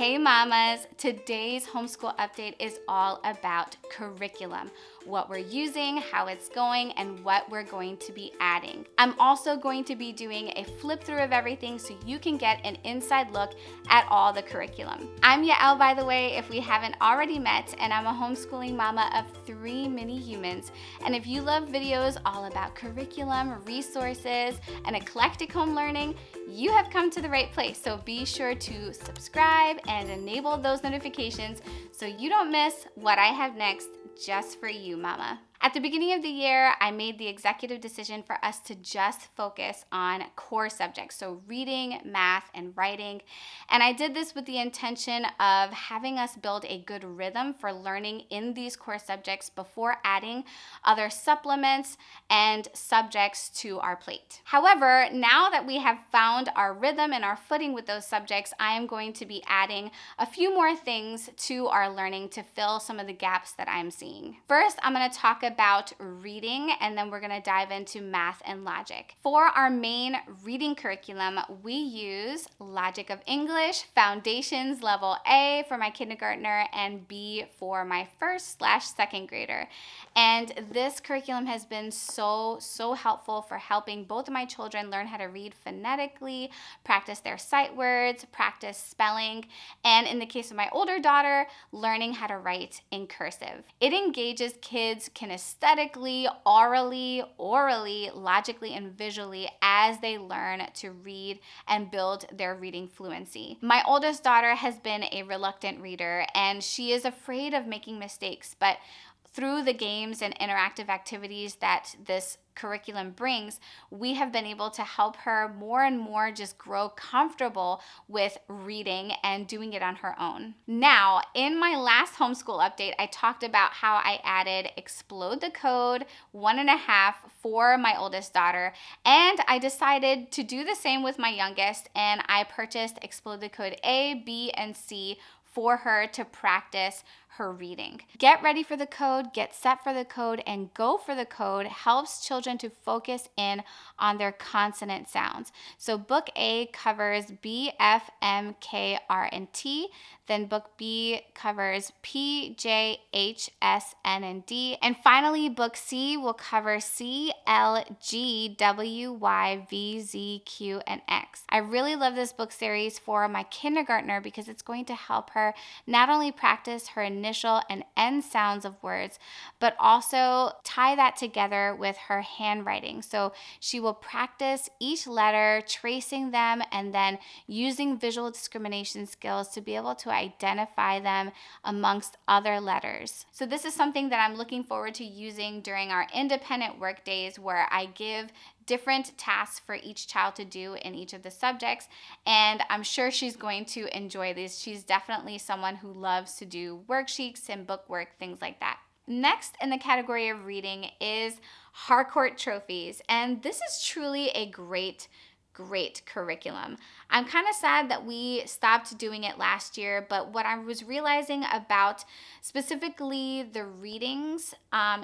Hey mamas, today's homeschool update is all about curriculum, what we're using, how it's going, and what we're going to be adding. I'm also going to be doing a flip through of everything so you can get an inside look at all the curriculum. I'm Yael, by the way, if we haven't already met, and I'm a homeschooling mama of 3 mini humans. And if you love videos all about curriculum, resources, and eclectic home learning, you have come to the right place. So be sure to subscribe and enable those notifications so you don't miss what I have next just for you, mama. At the beginning of the year, I made the executive decision for us to just focus on core subjects, so reading, math, and writing. And I did this with the intention of having us build a good rhythm for learning in these core subjects before adding other supplements and subjects to our plate. However, now that we have found our rhythm and our footing with those subjects, I am going to be adding a few more things to our learning to fill some of the gaps that I'm seeing. First, I'm going to talk about reading, and then we're going to dive into math and logic. For our main reading curriculum, we use Logic of English, Foundations Level A for my kindergartner, and B for my first/second grader. And this curriculum has been so helpful for helping both of my children learn how to read phonetically, practice their sight words, practice spelling, and in the case of my older daughter, learning how to write in cursive. It engages kids kinesthetically, orally, logically, and visually as they learn to read and build their reading fluency. My oldest daughter has been a reluctant reader, and she is afraid of making mistakes, but through the games and interactive activities that this curriculum brings, we have been able to help her more and more just grow comfortable with reading and doing it on her own. Now, in my last homeschool update, I talked about how I added Explode the Code 1.5 for my oldest daughter, and I decided to do the same with my youngest, and I purchased Explode the Code A, B, and C for her to practice her reading. Get ready for the code, get set for the code, and go for the code helps children to focus in on their consonant sounds. So book A covers B, F, M, K, R, and T. Then book B covers P, J, H, S, N, and D. And finally, book C will cover C, L, G, W, Y, V, Z, Q, and X. I really love this book series for my kindergartner because it's going to help her not only practice her initial and end sounds of words, but also tie that together with her handwriting. So she will practice each letter, tracing them, and then using visual discrimination skills to be able to identify them amongst other letters. So this is something that I'm looking forward to using during our independent work days, where I give different tasks for each child to do in each of the subjects, and I'm sure she's going to enjoy these. She's definitely someone who loves to do worksheets and book work, things like that. Next in the category of reading is Harcourt Trophies, and this is truly a great curriculum. I'm kind of sad that we stopped doing it last year, but what I was realizing about specifically the readings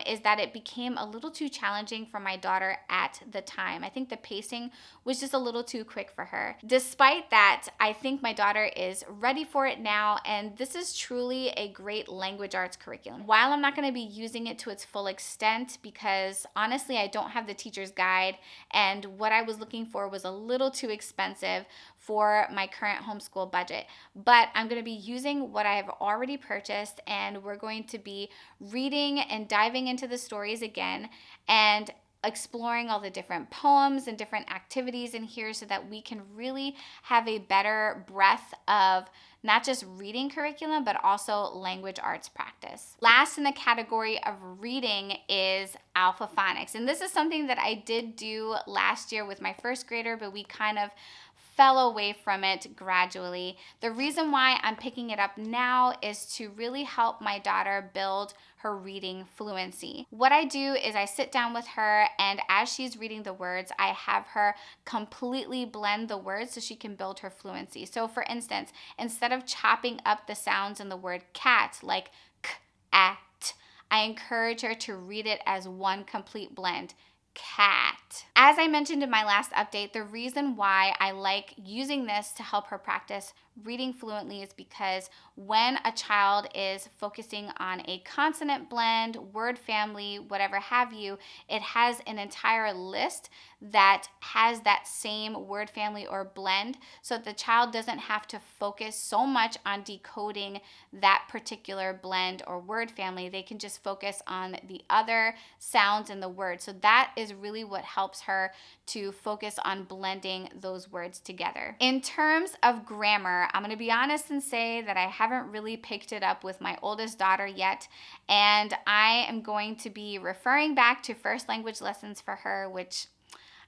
is that it became a little too challenging for my daughter at the time. I think the pacing was just a little too quick for her. Despite that, I think my daughter is ready for it now, and this is truly a great language arts curriculum. While I'm not going to be using it to its full extent because honestly I don't have the teacher's guide, and what I was looking for was a little too expensive for my current homeschool budget, but I'm going to be using what I have already purchased, and we're going to be reading and diving into the stories again and exploring all the different poems and different activities in here so that we can really have a better breadth of not just reading curriculum, but also language arts practice. Last in the category of reading is alphaphonics. And this is something that I did do last year with my first grader, but we kind of fell away from it gradually. The reason why I'm picking it up now is to really help my daughter build her reading fluency. What I do is I sit down with her, and as she's reading the words, I have her completely blend the words so she can build her fluency. So for instance, instead of chopping up the sounds in the word cat like k, a, t, I encourage her to read it as one complete blend. Cat. As I mentioned in my last update, the reason why I like using this to help her practice reading fluently is because when a child is focusing on a consonant blend, word family, whatever have you, it has an entire list that has that same word family or blend, so the child doesn't have to focus so much on decoding that particular blend or word family. They can just focus on the other sounds in the word. So that is really what helps her to focus on blending those words together. In terms of grammar, I'm going to be honest and say that I haven't really picked it up with my oldest daughter yet, and I am going to be referring back to first language lessons for her, which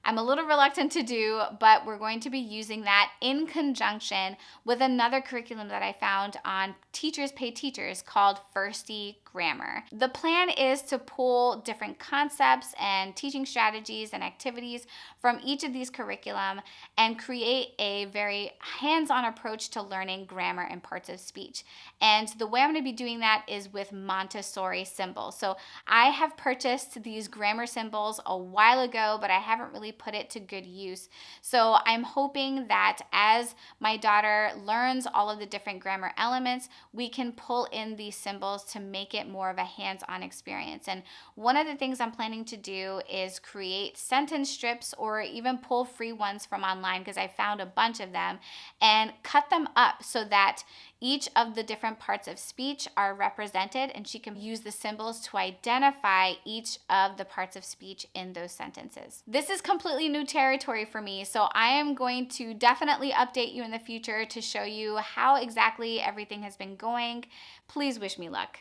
I'm a little reluctant to do, but we're going to be using that in conjunction with another curriculum that I found on Teachers Pay Teachers called Firsty Grammar. The plan is to pull different concepts and teaching strategies and activities from each of these curriculum and create a very hands-on approach to learning grammar and parts of speech. And the way I'm going to be doing that is with Montessori symbols. So I have purchased these grammar symbols a while ago, but I haven't really put it to good use. So I'm hoping that as my daughter learns all of the different grammar elements, we can pull in these symbols to make it more of a hands-on experience. And one of the things I'm planning to do is create sentence strips or even pull free ones from online, because I found a bunch of them, and cut them up so that each of the different parts of speech are represented, and she can use the symbols to identify each of the parts of speech in those sentences. This is completely new territory for me, so I am going to definitely update you in the future to show you how exactly everything has been going. Please wish me luck.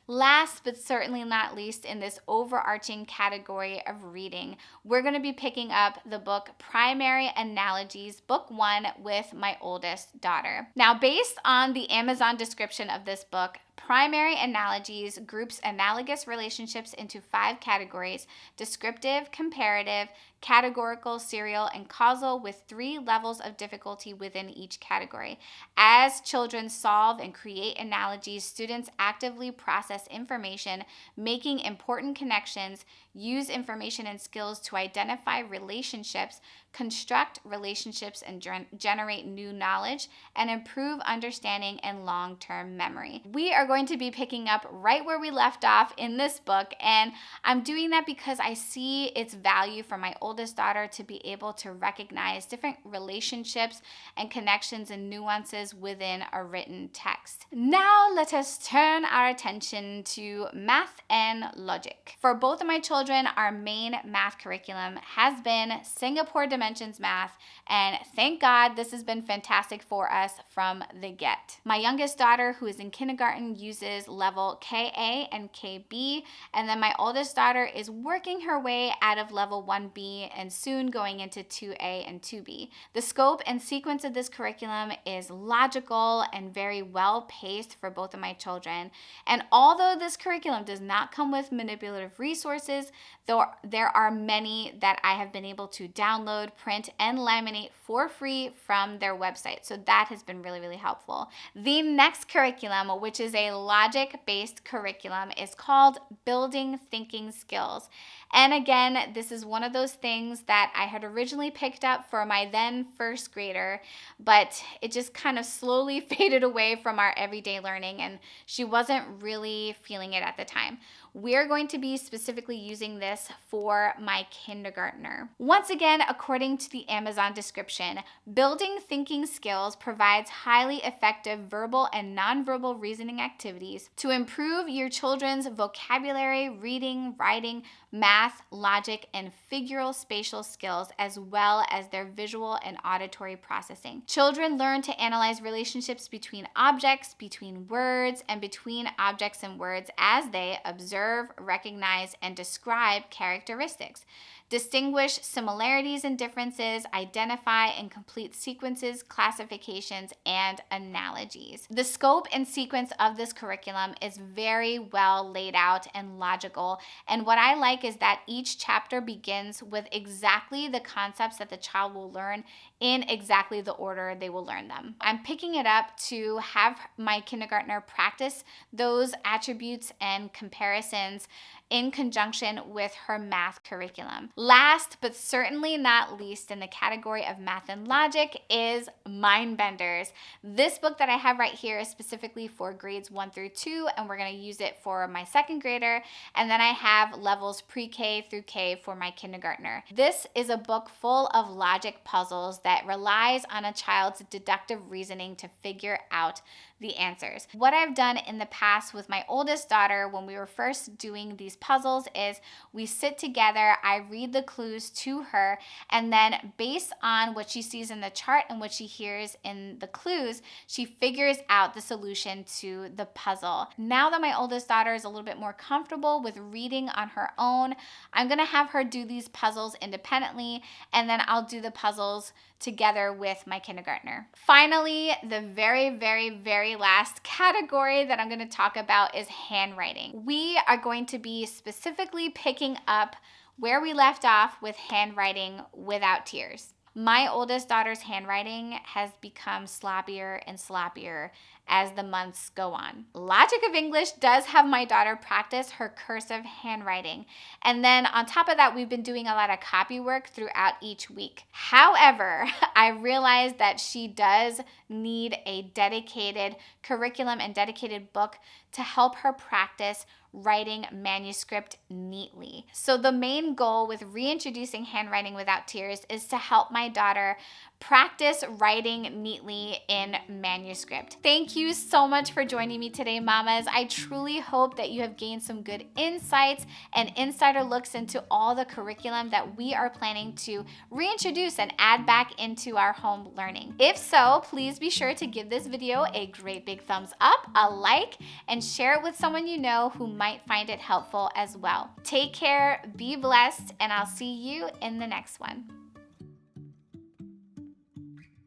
Last but certainly not least, in this overarching category of reading, we're going to be picking up the book Primary Analogies, Book 1, with my oldest daughter. Now, based on the Amazon description of this book, Primary Analogies groups analogous relationships into 5 categories: descriptive, comparative, categorical, serial, and causal, with 3 levels of difficulty within each category. As children solve and create analogies, students actively process information, making important connections, use information and skills to identify relationships, construct relationships, and generate new knowledge, and improve understanding and long-term memory. We are going to be picking up right where we left off in this book, and I'm doing that because I see its value for my oldest daughter to be able to recognize different relationships and connections and nuances within a written text. Now let us turn our attention to math and logic. For both of my children, our main math curriculum has been Singapore Dimensions Math, and thank God this has been fantastic for us from the get. My youngest daughter, who is in kindergarten, uses level KA and KB, and then my oldest daughter is working her way out of level 1B and soon going into 2A and 2B. The scope and sequence of this curriculum is logical and very well paced for both of my children. And although this curriculum does not come with manipulative resources, though there are many that I have been able to download, print, and laminate for free from their website. So that has been really, really helpful. The next curriculum, which is a logic-based curriculum, is called Building Thinking Skills. And again, this is one of those things that I had originally picked up for my then first grader, but it just kind of slowly faded away from our everyday learning, and she wasn't really feeling it at the time. We're going to be specifically using this for my kindergartner. Once again, according to the Amazon description, Building Thinking Skills provides highly effective verbal and nonverbal reasoning activities to improve your children's vocabulary, reading, writing, math, logic, and figural spatial skills, as well as their visual and auditory processing. Children learn to analyze relationships between objects, between words, and between objects and words as they observe, recognize, and describe characteristics, distinguish similarities and differences, identify and complete sequences, classifications, and analogies. The scope and sequence of this curriculum is very well laid out and logical, and what I like is that each chapter begins with exactly the concepts that the child will learn in exactly the order they will learn them. I'm picking it up to have my kindergartner practice those attributes and comparisons in conjunction with her math curriculum. Last but certainly not least in the category of math and logic is Mind Benders. This book that I have right here is specifically for grades 1 through 2, and we're going to use it for my second grader. And then I have levels pre-K through K for my kindergartner. This is a book full of logic puzzles that relies on a child's deductive reasoning to figure out the answers. What I've done in the past with my oldest daughter when we were first doing these puzzles is we sit together, I read the clues to her, and then based on what she sees in the chart and what she hears in the clues, she figures out the solution to the puzzle. Now that my oldest daughter is a little bit more comfortable with reading on her own, I'm gonna have her do these puzzles independently, and then I'll do the puzzles together with my kindergartner. Finally, the very last category that I'm going to talk about is handwriting. We are going to be specifically picking up where we left off with handwriting without tears. My oldest daughter's handwriting has become sloppier and sloppier as the months go on. Logic of English does have my daughter practice her cursive handwriting. And then on top of that, we've been doing a lot of copy work throughout each week. However, I realized that she does need a dedicated curriculum and dedicated book to help her practice writing manuscript neatly. So the main goal with reintroducing handwriting without tears is to help my daughter practice writing neatly in manuscript. Thank you so much for joining me today, mamas. I truly hope that you have gained some good insights and insider looks into all the curriculum that we are planning to reintroduce and add back into our home learning. If so, please be sure to give this video a great big thumbs up, a like, and share it with someone you know who might find it helpful as well. Take care, be blessed, and I'll see you in the next one.